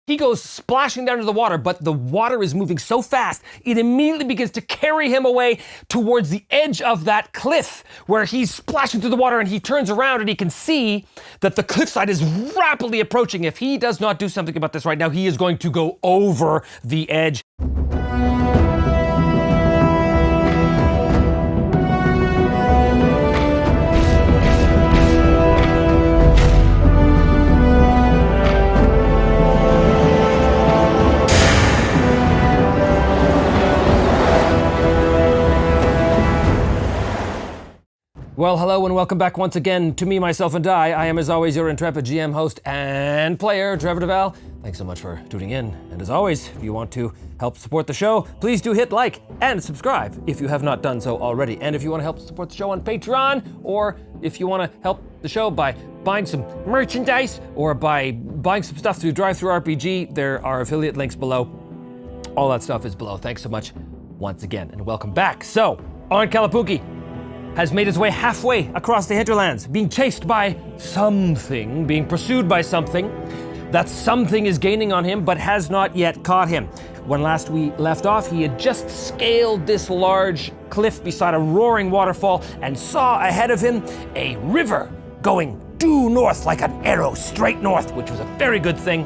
He goes splashing down to the water, but the water is moving so fast, it immediately begins to carry him away towards the edge of that cliff where he's splashing through the water, and he turns around and he can see that the cliffside is rapidly approaching. If he does not do something about this right now, he is going to go over the edge. Well, hello and welcome back once again to Me, Myself, and I. I am, as always, your intrepid GM, host, and player, Trevor Devall. Thanks so much for tuning in. And as always, if you want to help support the show, please do hit like and subscribe if you have not done so already. And if you want to help support the show on Patreon, or if you want to help the show by buying some merchandise or by buying some stuff through DriveThruRPG, there are affiliate links below. All that stuff is below. Thanks so much once again, and welcome back. So, Arn Kalapuki has made his way halfway across the hinterlands, being chased by something, being pursued by something. That something is gaining on him, but has not yet caught him. When last we left off, he had just scaled this large cliff beside a roaring waterfall and saw ahead of him a river going due north like an arrow, straight north, which was a very good thing.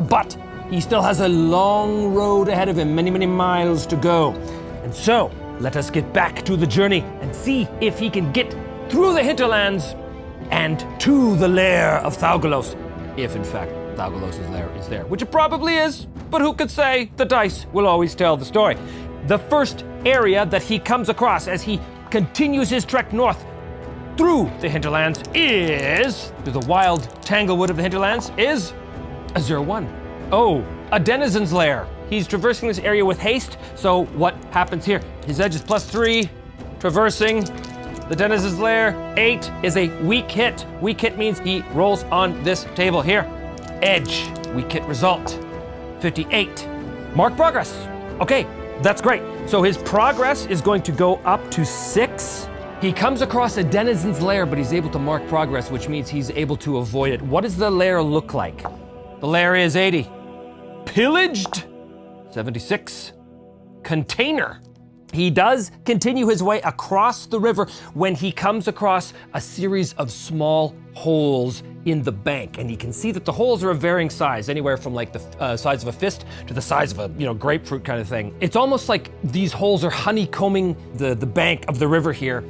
But he still has a long road ahead of him, many, many miles to go. And so, let us get back to the journey and see if he can get through the hinterlands and to the lair of Thaugalos, if in fact Thaugalos' lair is there, which it probably is, but who could say? The dice will always tell the story. The first area that he comes across as he continues his trek north through the hinterlands through the wild tanglewood of the hinterlands, is a 0-1. Oh, a denizen's lair. He's traversing this area with haste, so what happens here? His edge is +3, traversing the denizen's lair. 8 is a weak hit. Weak hit means he rolls on this table here. Edge, weak hit result, 58. Mark progress. Okay, that's great. So his progress is going to go up to 6. He comes across a denizen's lair, but he's able to mark progress, which means he's able to avoid it. What does the lair look like? The lair is 80. Pillaged? 76. Container. He does continue his way across the river when he comes across a series of small holes in the bank. And he can see that the holes are of varying size, anywhere from like the size of a fist to the size of a grapefruit kind of thing. It's almost like these holes are honeycombing the bank of the river here.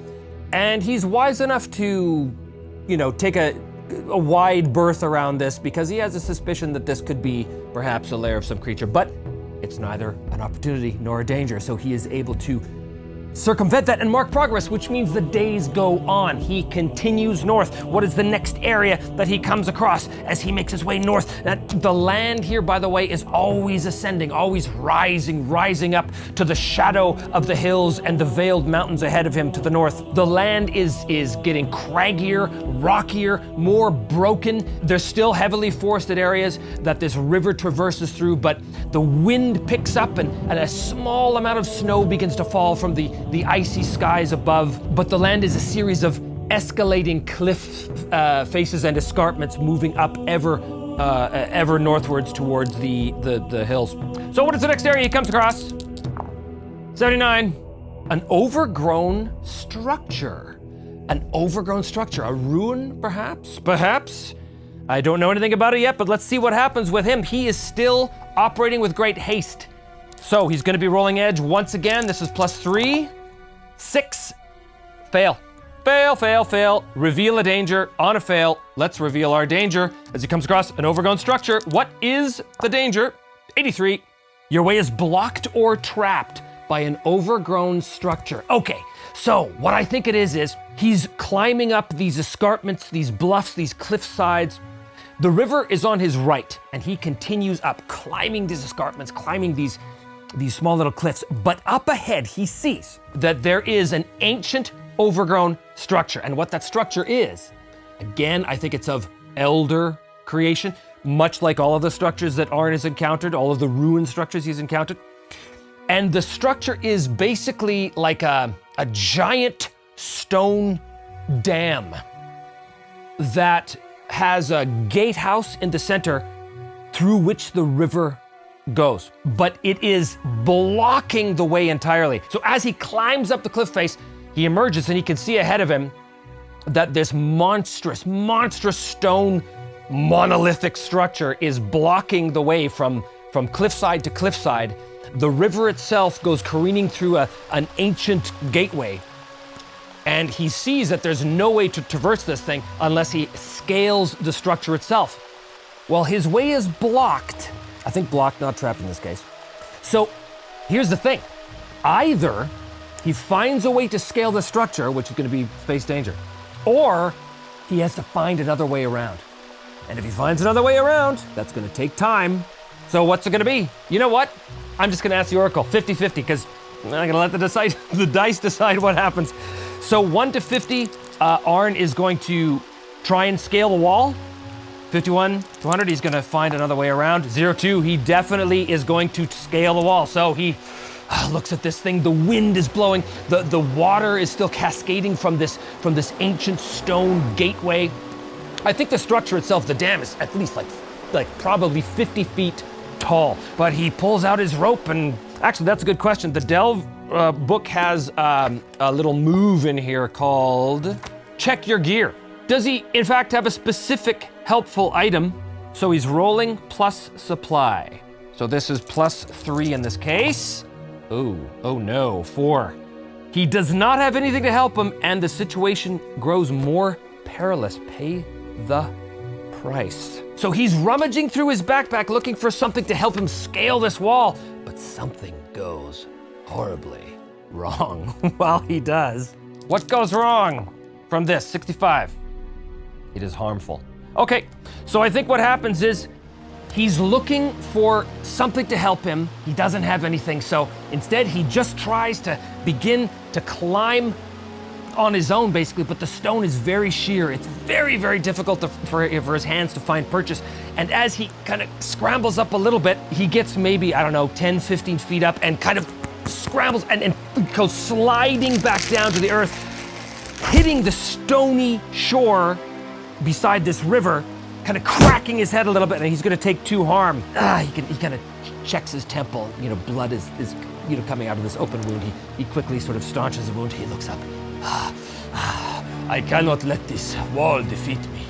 And he's wise enough to, take a wide berth around this because he has a suspicion that this could be perhaps a lair of some creature. But it's neither an opportunity nor a danger, so he is able to circumvent that and mark progress, which means the days go on. He continues north. What is the next area that he comes across as he makes his way north? The land here, by the way, is always ascending, always rising up to the shadow of the hills and the veiled mountains ahead of him to the north. The land is getting craggier, rockier, more broken. There's still heavily forested areas that this river traverses through, but the wind picks up and a small amount of snow begins to fall from the icy skies above, but the land is a series of escalating cliff faces and escarpments moving up ever northwards towards the hills. So what is the next area he comes across? 79. An overgrown structure. An overgrown structure. A ruin, perhaps? Perhaps? I don't know anything about it yet, but let's see what happens with him. He is still operating with great haste. So he's gonna be rolling edge once again. This is +3. 6. Fail. Fail. Reveal a danger on a fail. Let's reveal our danger as he comes across an overgrown structure. What is the danger? 83. Your way is blocked or trapped by an overgrown structure. Okay, so what I think it is he's climbing up these escarpments, these bluffs, these cliff sides. The river is on his right, and he continues up, climbing these escarpments, climbing these small little cliffs, but up ahead he sees that there is an ancient overgrown structure. And what that structure is, again, I think it's of elder creation, much like all of the structures that Arn has encountered, all of the ruined structures he's encountered. And the structure is basically like a giant stone dam that has a gatehouse in the center through which the river goes, but it is blocking the way entirely. So as he climbs up the cliff face, he emerges and he can see ahead of him that this monstrous stone monolithic structure is blocking the way from cliffside to cliffside. The river itself goes careening through an ancient gateway, and he sees that there's no way to traverse this thing unless he scales the structure itself. Well, his way is blocked. I think blocked, not trapped in this case. So here's the thing. Either he finds a way to scale the structure, which is going to be face danger, or he has to find another way around. And if he finds another way around, that's going to take time. So what's it going to be? You know what? I'm just going to ask the Oracle, 50-50, because I'm going to let the dice decide what happens. So 1 to 50, Arn is going to try and scale the wall. 51 to 100, he's going to find another way around. 0-2, he definitely is going to scale the wall. So he looks at this thing. The wind is blowing. The water is still cascading from this ancient stone gateway. I think the structure itself, the dam, is at least like probably 50 feet tall. But he pulls out his rope, and actually, that's a good question. The Delve book has a little move in here called Check Your Gear. Does he, in fact, have a specific helpful item? So he's rolling plus supply. So this is +3 in this case. Oh no, 4. He does not have anything to help him, and the situation grows more perilous. Pay the price. So he's rummaging through his backpack looking for something to help him scale this wall, but something goes horribly wrong while he does. What goes wrong from this? 65. It is harmful. Okay, so I think what happens is he's looking for something to help him. He doesn't have anything, so instead he just tries to begin to climb on his own, basically, but the stone is very sheer. It's very, very difficult for his hands to find purchase. And as he kind of scrambles up a little bit, he gets maybe, 10, 15 feet up and kind of scrambles and goes sliding back down to the earth, hitting the stony shore beside this river, kind of cracking his head a little bit, and he's going to take 2 harm. He kind of checks his temple. Blood is coming out of this open wound. He quickly sort of staunches the wound. He looks up. I cannot let this wall defeat me.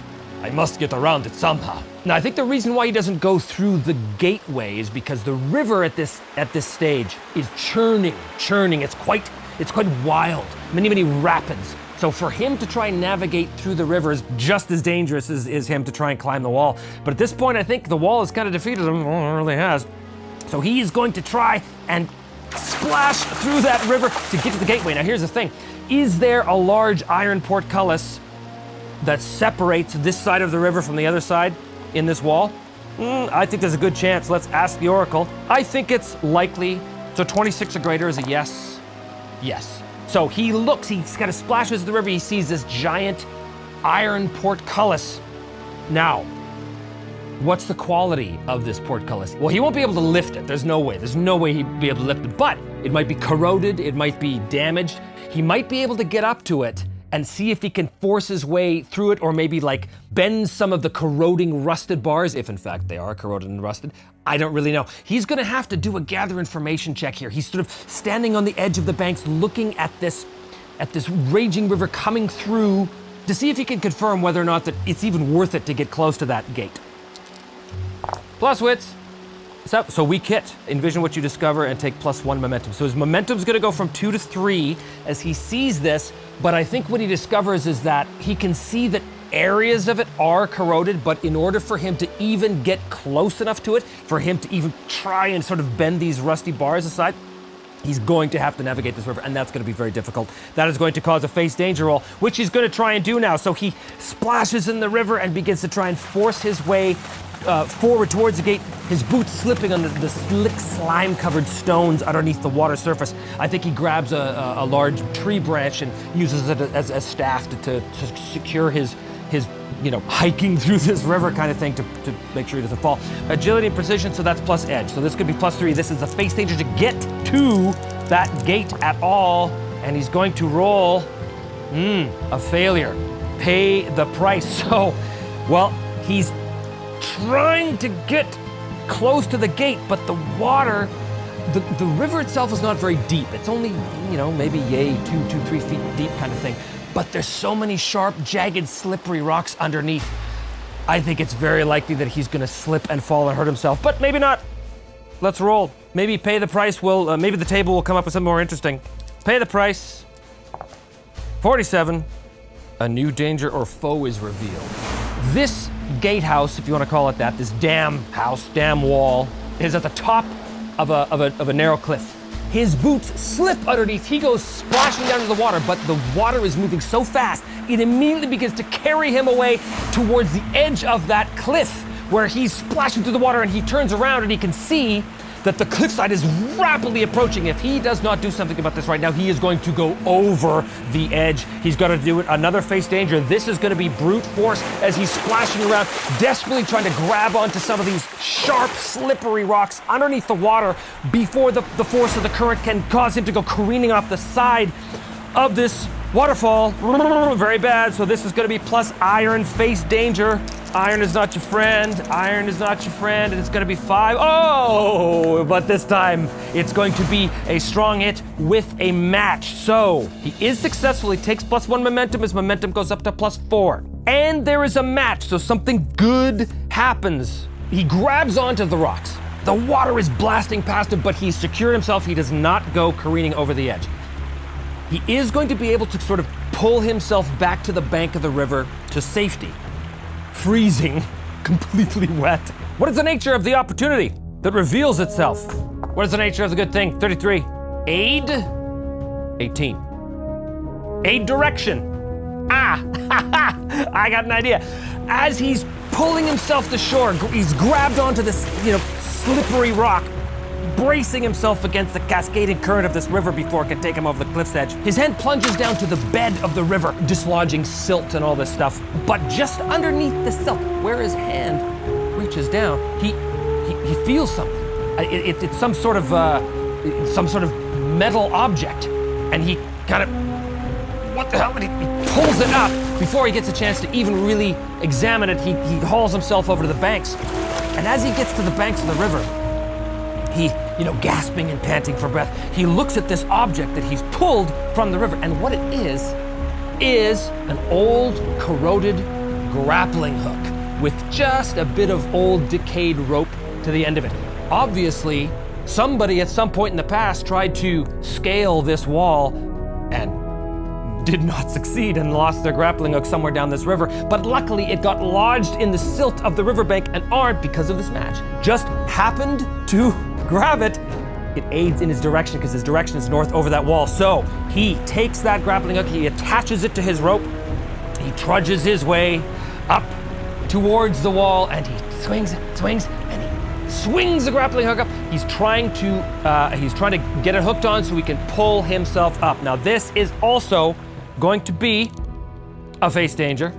I must get around it somehow. Now, I think the reason why he doesn't go through the gateway is because the river at this stage is churning. It's quite wild. Many rapids. So for him to try and navigate through the river is just as dangerous as him to try and climb the wall. But at this point, I think the wall has kind of defeated him. Well, it really has. So he is going to try and splash through that river to get to the gateway. Now, here's the thing. Is there a large iron portcullis that separates this side of the river from the other side in this wall? I think there's a good chance. Let's ask the Oracle. I think it's likely. So 26 or greater is a yes. Yes. So he looks, he kind of splashes the river, he sees this giant iron portcullis. Now, what's the quality of this portcullis? Well, he won't be able to lift it. There's no way he'd be able to lift it, but it might be corroded, it might be damaged. He might be able to get up to it and see if he can force his way through it, or maybe bend some of the corroding rusted bars, if in fact they are corroded and rusted. I don't really know. He's gonna have to do a gather information check here. He's sort of standing on the edge of the banks looking at this raging river coming through to see if he can confirm whether or not that it's even worth it to get close to that gate. Plus wits. So weak hit. Envision what you discover and take +1 momentum. So his momentum's gonna go from 2 to 3 as he sees this, but I think what he discovers is that he can see that areas of it are corroded, but in order for him to even get close enough to it, for him to even try and sort of bend these rusty bars aside, he's going to have to navigate this river, and that's going to be very difficult. That is going to cause a face danger roll, which he's going to try and do now. So he splashes in the river and begins to try and force his way forward towards the gate, his boots slipping on the slick slime-covered stones underneath the water surface. I think he grabs a large tree branch and uses it as a staff to secure his hiking through this river kind of thing to make sure he doesn't fall. Agility and precision, so that's plus edge. So this could be +3. This is the face danger to get to that gate at all. And he's going to roll a failure. Pay the price. So, well, he's trying to get close to the gate, but the water, the river itself is not very deep. It's only, maybe 2-3 feet deep kind of thing. But there's so many sharp, jagged, slippery rocks underneath. I think it's very likely that he's gonna slip and fall and hurt himself, but maybe not. Let's roll. Maybe pay the price maybe the table will come up with something more interesting. Pay the price. 47. A new danger or foe is revealed. This gatehouse, if you want to call it that, this dam house, dam wall, is at the top of a narrow cliff. His boots slip underneath. He goes splashing down to the water, but the water is moving so fast, it immediately begins to carry him away towards the edge of that cliff, where he's splashing through the water, and he turns around and he can see that the cliffside is rapidly approaching. If he does not do something about this right now, he is going to go over the edge. He's got to do it. Another face danger. This is going to be brute force as he's splashing around, desperately trying to grab onto some of these sharp, slippery rocks underneath the water before the force of the current can cause him to go careening off the side of this waterfall. Very bad. So this is going to be plus iron face danger. Iron is not your friend. Iron is not your friend. And it's going to be 5. Oh, but this time it's going to be a strong hit with a match. So he is successful. He takes +1 momentum. His momentum goes up to +4. And there is a match. So something good happens. He grabs onto the rocks. The water is blasting past him, but he's secured himself. He does not go careening over the edge. He is going to be able to sort of pull himself back to the bank of the river to safety. Freezing, completely wet. What is the nature of the opportunity that reveals itself? What is the nature of the good thing? 33. Aid? 18. Aid direction. I got an idea. As he's pulling himself to shore, he's grabbed onto this, slippery rock, bracing himself against the cascading current of this river before it can take him over the cliff's edge. His hand plunges down to the bed of the river, dislodging silt and all this stuff. But just underneath the silt, where his hand reaches down, he feels something. It's some sort of metal object, and he kind of, what the hell? And he pulls it up before he gets a chance to even really examine it. He hauls himself over to the banks, and as he gets to the banks of the river, he, gasping and panting for breath, he looks at this object that he's pulled from the river, and what it is an old, corroded grappling hook with just a bit of old, decayed rope to the end of it. Obviously, somebody at some point in the past tried to scale this wall and did not succeed and lost their grappling hook somewhere down this river, but luckily it got lodged in the silt of the riverbank, and Arndt, because of this match, just happened to grab it. It aids in his direction because his direction is north over that wall. So he takes that grappling hook, he attaches it to his rope, he trudges his way up towards the wall, and he swings, and he swings the grappling hook up. He's trying to get it hooked on so he can pull himself up. Now this is also going to be a face danger,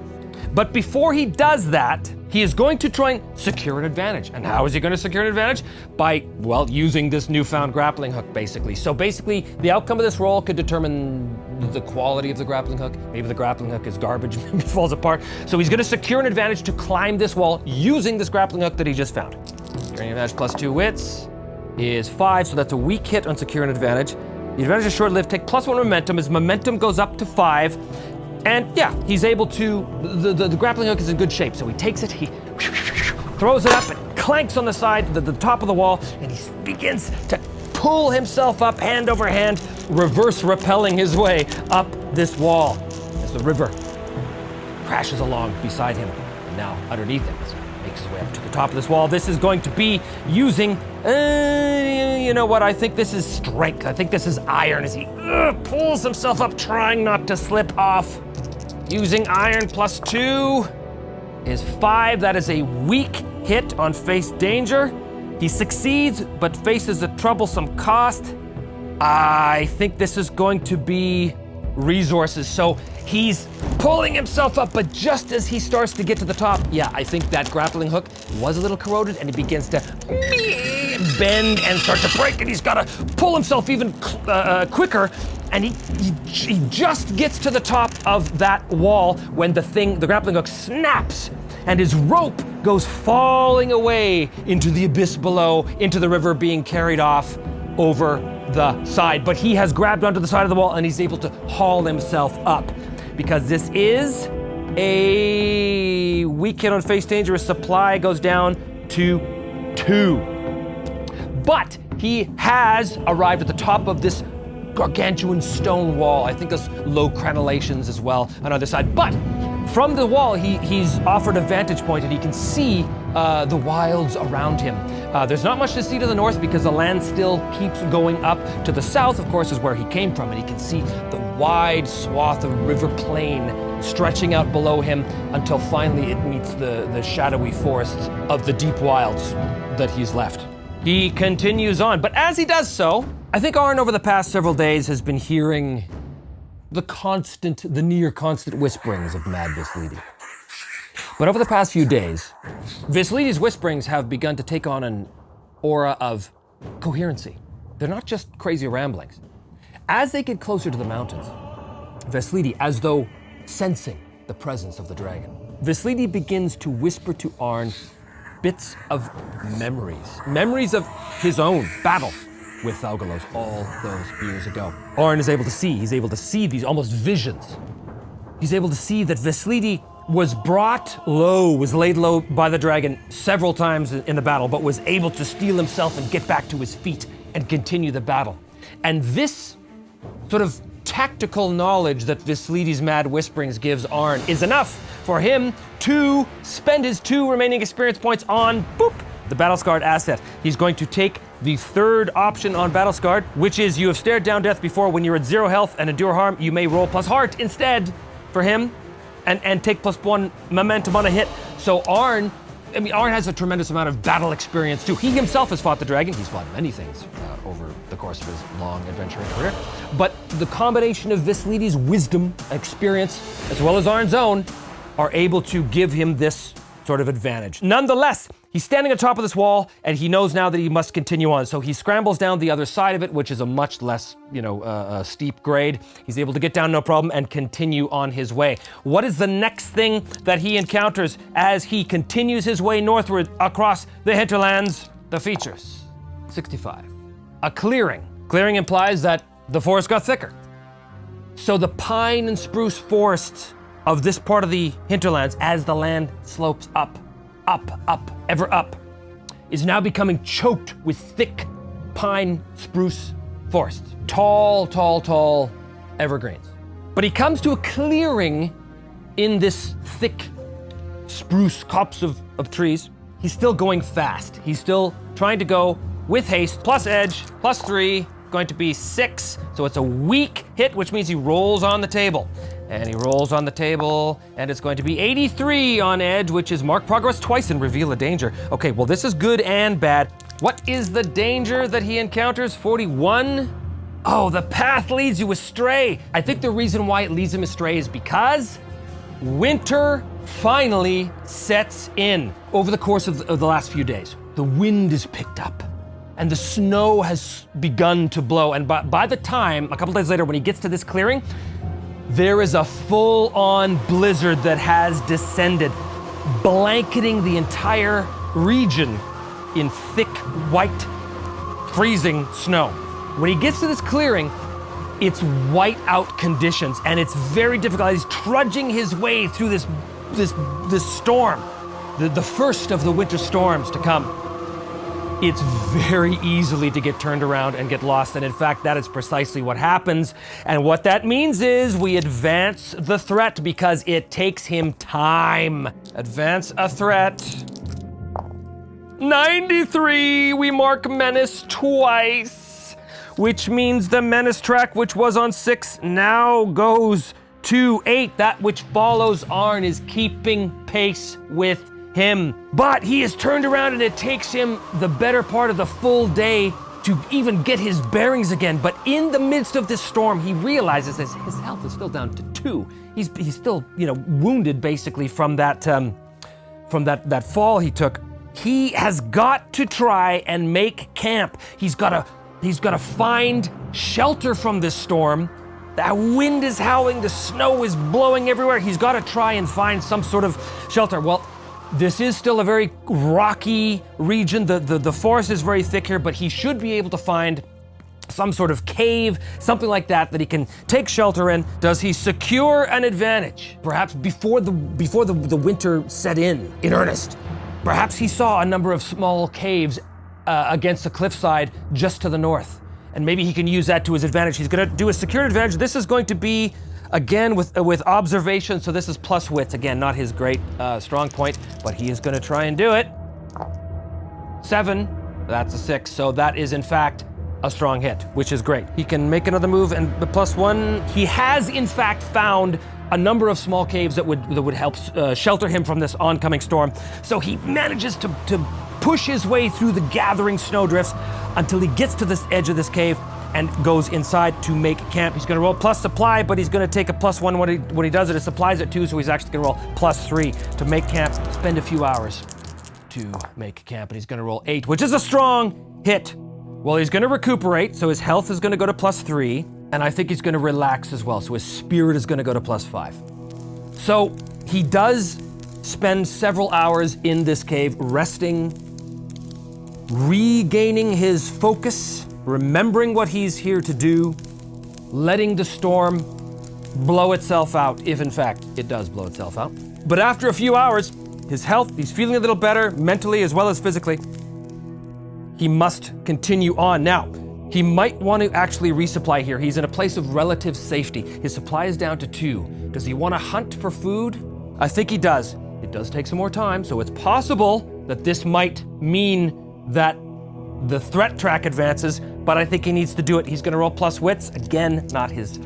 but before he does that, he is going to try and secure an advantage. And how is he going to secure an advantage? By, using this newfound grappling hook, basically. So basically, the outcome of this roll could determine the quality of the grappling hook. Maybe the grappling hook is garbage, maybe it falls apart. So he's going to secure an advantage to climb this wall using this grappling hook that he just found. Securing advantage +2 wits is 5, so that's a weak hit on securing advantage. The advantage is short-lived. Take +1 momentum. His momentum goes up to 5. And yeah, he's able to, the grappling hook is in good shape. So he takes it, he throws it up, and clanks on the side, the top of the wall, and he begins to pull himself up hand over hand, reverse rappelling his way up this wall as the river crashes along beside him and now underneath him. So he makes his way up to the top of this wall. This is going to be using, I think this is strength. I think this is iron as he pulls himself up, trying not to slip off. Using iron +2 is 5. That is a weak hit on face danger. He succeeds, but faces a troublesome cost. I think this is going to be resources. So he's pulling himself up, but just as he starts to get to the top, I think that grappling hook was a little corroded, and he begins to bend and start to break, and he's got to pull himself even quicker. And he just gets to the top of that wall when the grappling hook snaps, and his rope goes falling away into the abyss below, into the river, being carried off over the side. But he has grabbed onto the side of the wall and he's able to haul himself up, because this is a weak hit on face dangerous. Supply goes down to 2. But he has arrived at the top of this gargantuan stone wall. I think there's low crenellations as well on either side. But from the wall, he's offered a vantage point and he can see the wilds around him. There's not much to see to the north because the land still keeps going up. To the south, of course, is where he came from, and he can see the wide swath of river plain stretching out below him until finally it meets the shadowy forests of the deep wilds that he's left. He continues on, but as he does so, I think Arn over the past several days has been hearing the near constant whisperings of Mad Vislidi. But over the past few days, Vislidi's whisperings have begun to take on an aura of coherency. They're not just crazy ramblings. As they get closer to the mountains, Vislidi, as though sensing the presence of the dragon, Vislidi begins to whisper to Arn bits of memories of his own battle with Thaugalos all those years ago. Arn is able to see, he's able to see these almost visions. He's able to see that Vislidi was brought low, was laid low by the dragon several times in the battle, but was able to steel himself and get back to his feet and continue the battle. And this sort of tactical knowledge that Vislidi's mad whisperings gives Arn is enough for him to spend his 2 remaining experience points on, the Battle-Scarred asset. He's going to take the 3rd option on Battle-Scarred, which is you have stared down death before. When you're at 0 health and endure harm, you may roll plus heart instead for him and take +1 momentum on a hit. So Arn has a tremendous amount of battle experience too. He himself has fought the dragon. He's fought many things over the course of his long adventuring career. But the combination of Vislidi's wisdom, experience, as well as Arn's own, are able to give him this sort of advantage. Nonetheless, he's standing on top of this wall and he knows now that he must continue on. So he scrambles down the other side of it, which is a much less, steep grade. He's able to get down no problem and continue on his way. What is the next thing that he encounters as he continues his way northward across the hinterlands? The features. 65. A clearing. Clearing implies that the forest got thicker. So the pine and spruce forests of this part of the hinterlands, as the land slopes up, ever up, is now becoming choked with thick pine spruce forests. Tall evergreens. But he comes to a clearing in this thick spruce copse of trees. He's still going fast. He's still trying to go with haste, plus edge, +3, going to be 6. So it's a weak hit, which means he rolls on the table. And he rolls on the table, and it's going to be 83 on edge, which is mark progress twice and reveal a danger. Okay, well, this is good and bad. What is the danger that he encounters? 41? Oh, the path leads you astray. I think the reason why it leads him astray is because winter finally sets in. Over the course of the last few days, the wind is picked up and the snow has begun to blow. And by the time, a couple days later, when he gets to this clearing, there is a full-on blizzard that has descended, blanketing the entire region in thick, white, freezing snow. When he gets to this clearing, it's white-out conditions, and it's very difficult. He's trudging his way through this storm, the first of the winter storms to come. It's very easily to get turned around and get lost, and in fact, that is precisely what happens. And what that means is we advance the threat because it takes him time. Advance a threat. 93, we mark menace twice, which means the menace track, which was on 6, now goes to 8. That which follows Arn is keeping pace with him. But he is turned around and it takes him the better part of the full day to even get his bearings again. But in the midst of this storm, he realizes that his health is still down to 2. He's still, wounded basically from that fall he took. He has got to try and make camp. He's got to find shelter from this storm. The wind is howling, the snow is blowing everywhere. He's got to try and find some sort of shelter. Well, This is still a very rocky region. The forest is very thick here, but he should be able to find some sort of cave, something like that he can take shelter in. Does he secure an advantage? Perhaps before the winter set in earnest. Perhaps he saw a number of small caves against the cliffside just to the north, and maybe he can use that to his advantage. He's gonna do a secured advantage. This is going to be, again, with observation, so this is plus wits. Again, not his great strong point, but he is gonna try and do it. 7, that's a 6, so that is in fact a strong hit, which is great. He can make another move and the +1. He has in fact found a number of small caves that would help shelter him from this oncoming storm. So he manages to push his way through the gathering snowdrifts until he gets to this edge of this cave and goes inside to make camp. He's gonna roll plus supply, but he's gonna take a +1 when he does it. His supply's at 2, so he's actually gonna roll +3 to make camp, spend a few hours to make camp, and he's gonna roll 8, which is a strong hit. Well, he's gonna recuperate, so his health is gonna go to +3, and I think he's gonna relax as well, so his spirit is gonna go to +5. So he does spend several hours in this cave, resting, regaining his focus, remembering what he's here to do, letting the storm blow itself out, if in fact it does blow itself out. But after a few hours, his health, he's feeling a little better, mentally as well as physically. He must continue on. Now, he might want to actually resupply here. He's in a place of relative safety. His supply is down to 2. Does he want to hunt for food? I think he does. It does take some more time, so it's possible that this might mean that the threat track advances, but I think he needs to do it. He's gonna roll plus wits. Again, not his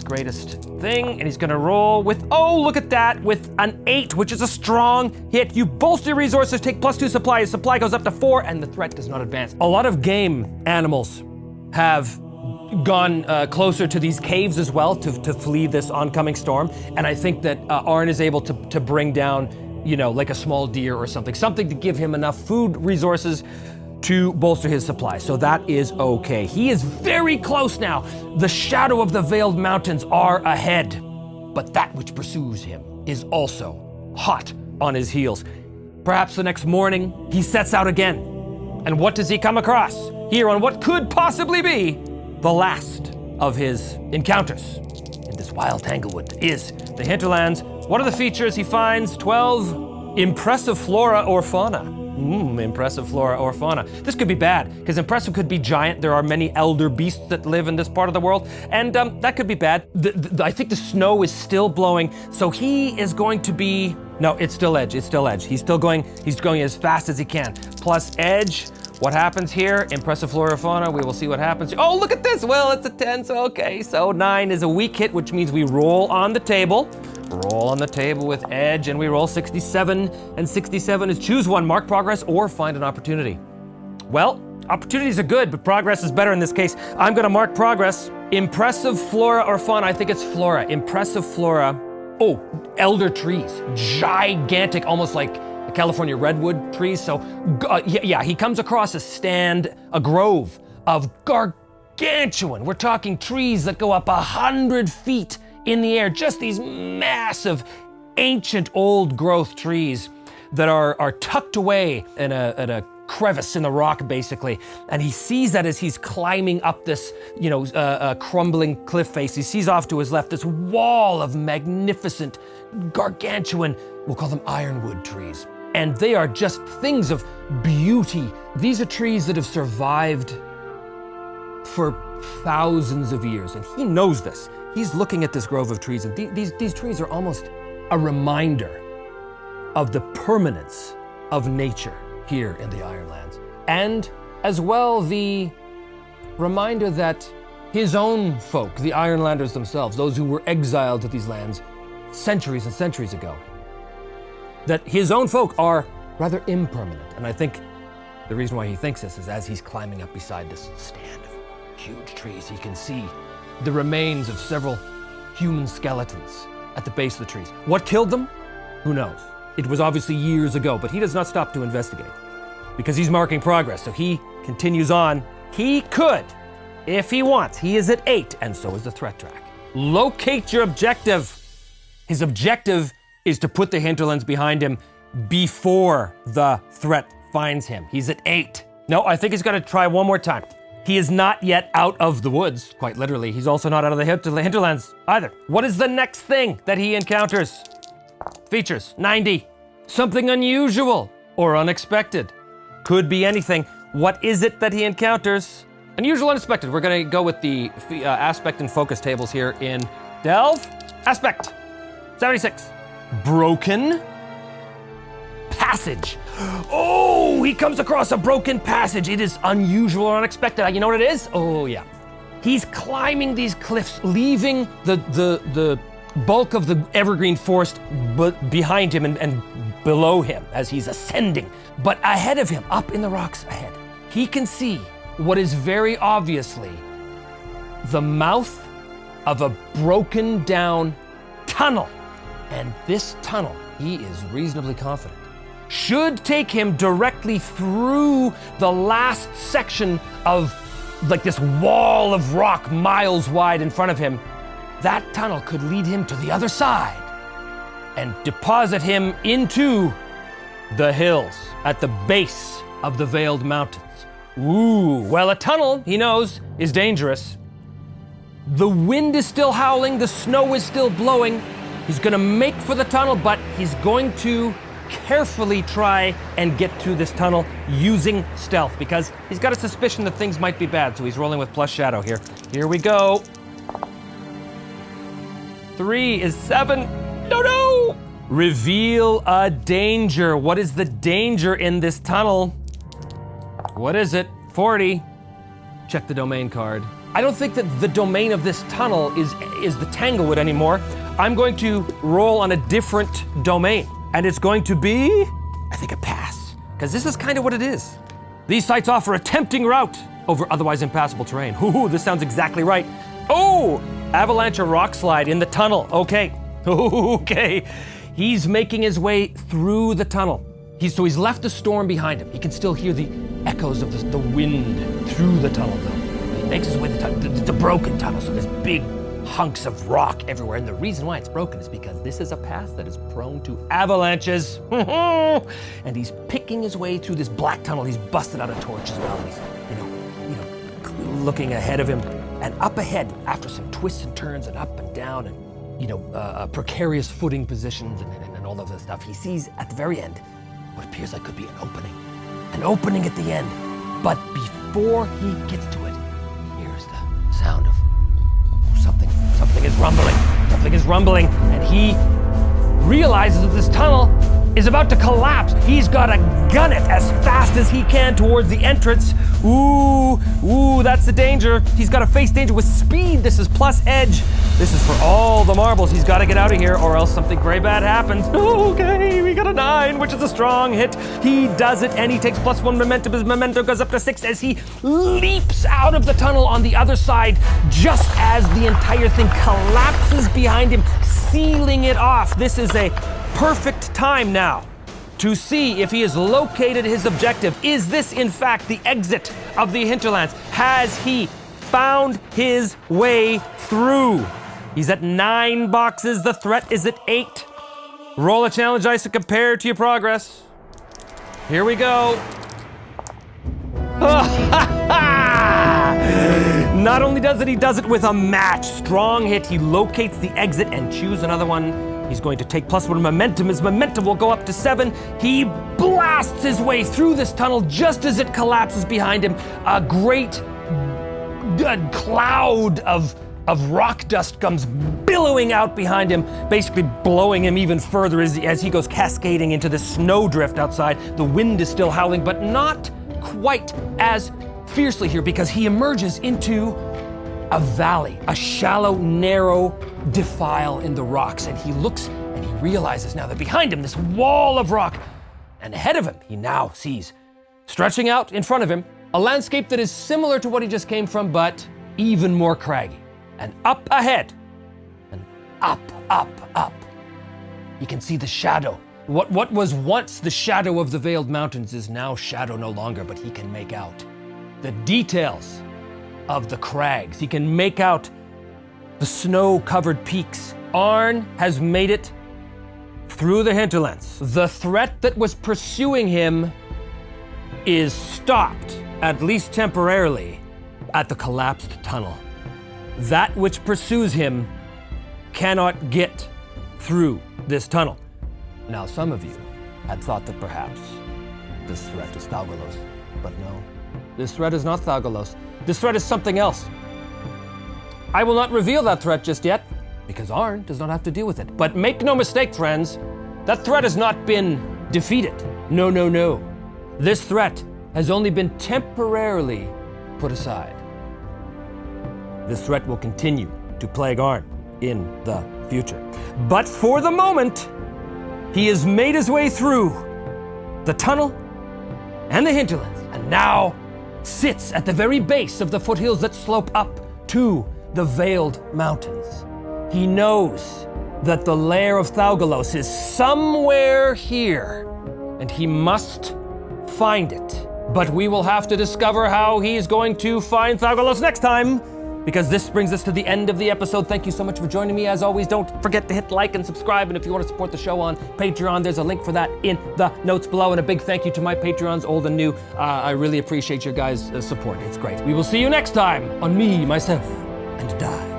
greatest thing, and he's gonna roll with, oh, look at that, with an 8, which is a strong hit. You bolster your resources, take +2 supply. His supply goes up to 4, and the threat does not advance. A lot of game animals have gone closer to these caves as well to flee this oncoming storm, and I think that Arn is able to bring down, like a small deer or something to give him enough food resources to bolster his supply. So that is okay. He is very close now. The shadow of the Veiled Mountains are ahead, but that which pursues him is also hot on his heels. Perhaps the next morning, he sets out again. And what does he come across here on what could possibly be the last of his encounters in this wild Tanglewood is the hinterlands. What are the features he finds? 12, impressive flora or fauna. Impressive flora or fauna. This could be bad, because impressive could be giant. There are many elder beasts that live in this part of the world, and that could be bad. I think the snow is still blowing, so he is going to be... No, it's still edge, it's still edge. He's going as fast as he can. Plus edge, what happens here? Impressive flora or fauna, we will see what happens. Oh, look at this, well, it's a 10, so okay. So 9 is a weak hit, which means we roll on the table. Roll on the table with edge, and we roll 67, and 67 is choose one, mark progress, or find an opportunity. Well, opportunities are good, but progress is better in this case. I'm gonna mark progress. Impressive flora or fauna, I think it's flora. Impressive flora. Oh, elder trees, gigantic, almost like the California redwood trees. So yeah, he comes across a grove of gargantuan. We're talking trees that go up 100 feet in the air, just these massive, ancient, old growth trees that are tucked away in a crevice in the rock, basically. And he sees that as he's climbing up this, crumbling cliff face. He sees off to his left this wall of magnificent, gargantuan, we'll call them ironwood trees. And they are just things of beauty. These are trees that have survived for thousands of years, and he knows this. He's looking at this grove of trees, and these trees are almost a reminder of the permanence of nature here in the Ironlands. And as well, the reminder that his own folk, the Ironlanders themselves, those who were exiled to these lands centuries and centuries ago, that his own folk are rather impermanent. And I think the reason why he thinks this is as he's climbing up beside this stand of huge trees, he can see the remains of several human skeletons at the base of the trees. What killed them? Who knows? It was obviously years ago, but he does not stop to investigate because he's marking progress. So he continues on. He could, if he wants. He is at 8, and so is the threat track. Locate your objective. His objective is to put the hinterlands behind him, before the threat finds him. He's at 8. No, I think he's gonna try one more time. He is not yet out of the woods, quite literally. He's also not out of the hinterlands either. What is the next thing that he encounters? Features, 90. Something unusual or unexpected. Could be anything. What is it that he encounters? Unusual, unexpected. We're gonna go with the aspect and focus tables here in Delve. Aspect, 76. Broken passage. Oh, he comes across a broken passage. It is unusual or unexpected. You know what it is? Oh yeah. He's climbing these cliffs, leaving the bulk of the evergreen forest behind him and below him as he's ascending. But ahead of him, up in the rocks ahead, he can see what is very obviously the mouth of a broken down tunnel. And this tunnel, he is reasonably confident, should take him directly through the last section of like this wall of rock miles wide in front of him. That tunnel could lead him to the other side and deposit him into the hills at the base of the Veiled Mountains. Ooh, well, a tunnel, he knows, is dangerous. The wind is still howling, the snow is still blowing. He's gonna make for the tunnel, but he's going to carefully try and get through this tunnel using stealth because he's got a suspicion that things might be bad, so he's rolling with plus shadow here. Here we go. 3 is 7. No! Reveal a danger. What is the danger in this tunnel? What is it? 40. Check the domain card. I don't think that the domain of this tunnel is the Tanglewood anymore. I'm going to roll on a different domain. And it's going to be, I think, a pass. Because this is kind of what it is. These sites offer a tempting route over otherwise impassable terrain. Ooh, this sounds exactly right. Oh, avalanche or rock slide in the tunnel. Okay. Okay. He's making his way through the tunnel. So he's left the storm behind him. He can still hear the echoes of the wind through the tunnel, though. He makes his way through the tunnel. It's a broken tunnel, so there's big hunks of rock everywhere. And the reason why it's broken is because this is a path that is prone to avalanches. And he's picking his way through this black tunnel. He's busted out a torch as well. And he's, looking ahead of him. And up ahead, after some twists and turns and up and down and, precarious footing positions and all of this stuff, he sees at the very end what appears like could be an opening. An opening at the end. But before he gets to it, he hears the sound of Something is rumbling. Something is rumbling. And he realizes that this tunnel is about to collapse. He's got to gun it as fast as he can towards the entrance. Ooh, that's the danger. He's got to face danger with speed. This is plus edge. This is for all the marbles. He's got to get out of here or else something very bad happens. Okay, we got a 9, which is a strong hit. He does it and he takes +1 momentum. His momentum goes up to 6 as he leaps out of the tunnel on the other side just as the entire thing collapses behind him, sealing it off. This is a perfect time now to see if he has located his objective. Is this, in fact, the exit of the hinterlands? Has he found his way through? He's at 9 boxes. The threat is at 8. Roll a challenge dice to compare to your progress. Here we go. Not only does it, he does it with a match. Strong hit. He locates the exit and choose another one. He's going to take +1 momentum. His momentum will go up to 7. He blasts his way through this tunnel just as it collapses behind him. A great cloud of rock dust comes billowing out behind him, basically blowing him even further as he goes cascading into the snowdrift outside. The wind is still howling, but not quite as fiercely here because he emerges into a valley, a shallow, narrow defile in the rocks. And he looks and he realizes now that behind him, this wall of rock, and ahead of him, he now sees, stretching out in front of him, a landscape that is similar to what he just came from, but even more craggy. And up ahead, and up. You can see the shadow. What was once the shadow of the Veiled Mountains is now shadow no longer, but he can make out the details of the crags. He can make out the snow-covered peaks. Arn has made it through the hinterlands. The threat that was pursuing him is stopped, at least temporarily, at the collapsed tunnel. That which pursues him cannot get through this tunnel. Now, some of you had thought that perhaps this threat is Thaugalos, but no. This threat is not Thaugalos. This threat is something else. I will not reveal that threat just yet, because Arn does not have to deal with it. But make no mistake, friends, that threat has not been defeated. No, no, no. This threat has only been temporarily put aside. This threat will continue to plague Arn in the future. But for the moment, he has made his way through the tunnel and the hinterlands, and now sits at the very base of the foothills that slope up to the Veiled Mountains. He knows that the lair of Thaugalos is somewhere here, and he must find it. But we will have to discover how he's going to find Thaugalos next time, because this brings us to the end of the episode. Thank you so much for joining me. As always, don't forget to hit like and subscribe. And if you want to support the show on Patreon, there's a link for that in the notes below. And a big thank you to my Patreons, old and new. I really appreciate your guys' support. It's great. We will see you next time on Me, Myself, and Die.